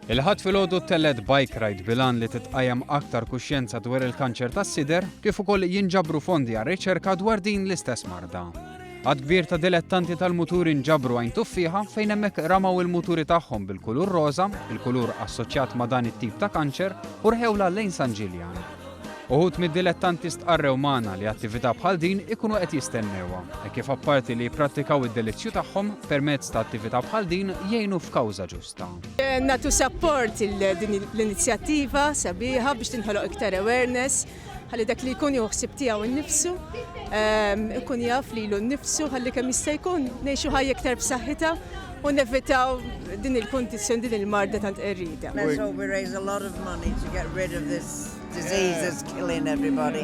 Il-ħadd filgħodu tellet bike ride bilan li titqajjem aktar kuxjenza dwar il-kanċer tas-sider kif ukoll jinġabru fondi għal riċerka dwar din l-istess marda. Għad kbir ta' dilettanti tal-muturi nġabru għajn tuffiħa fejn hemmhekk ramaw il-muturi tagħhom bil-kulur roża, il-kulur assoċjat ma' dan it-tip ta' kanċer, u rħewla lejn San Ġiljan. Uħud mid-dilettanti stqarrew magħna li attività bħal din ikunu qed jistennewha, e kif apparti li jipprattikaw id-delizzju tagħhom permezz ta' attività bħal din jgħinu f'kawża ġusta. Natu support din l-inizjattiva sabiħa biex tinħoloq iktar awareness ħalli dak li jkun joħsib tiegħu innifsu, ikun jaf lilu nnifsu ħalli kemm jista' jkun ngħixu ħajja iktar b'saħħitha u nevitaw din il-kundizzjoni din il-marda tant qerrida. Let's hope we raise a lot of money to get rid of this disease that's killing everybody.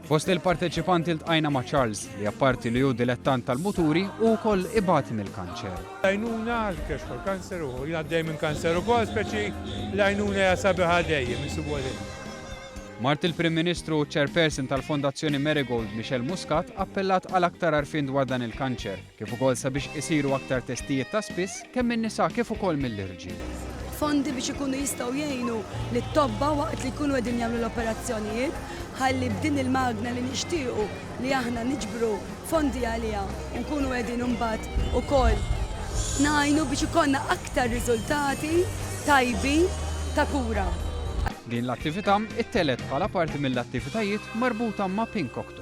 Fost il-parteċipanti ltqajna ma' Charles li apparti li hu dilettant tal-muturi u wkoll ibati mill-kanċer. L-għajnuna għal-kex kanser u jgħaddej minn kanser u kol, speċi l-għajnuna jasabiħa dejjem, jisubu għadej. Mart il-Prim Ministru u Chairperson tal-Fondazzjoni Marigold Michel Muscat appellat għal aktar arfin dwar dan il-kanċer, kif ukoll sabiex isiru aktar testijiet ta' spiss kemm min-nisa kif ukoll mill-irġiel. Fondi biex ikunu jistgħu jgħinu li t-tobba waqt li jkunu qegħdin jagħmlu l-operazzjonijiet, ħalli b'din il-magna li nixtiequ li aħna niġbru fondi għaliha u nkunu qegħdin imbagħad ukoll ngħinu biex ikollna aktar riżultati tajbi ta' kura. Din l-attività it-telet bħala parti mill-attivitajiet marbuta ma' Pink October.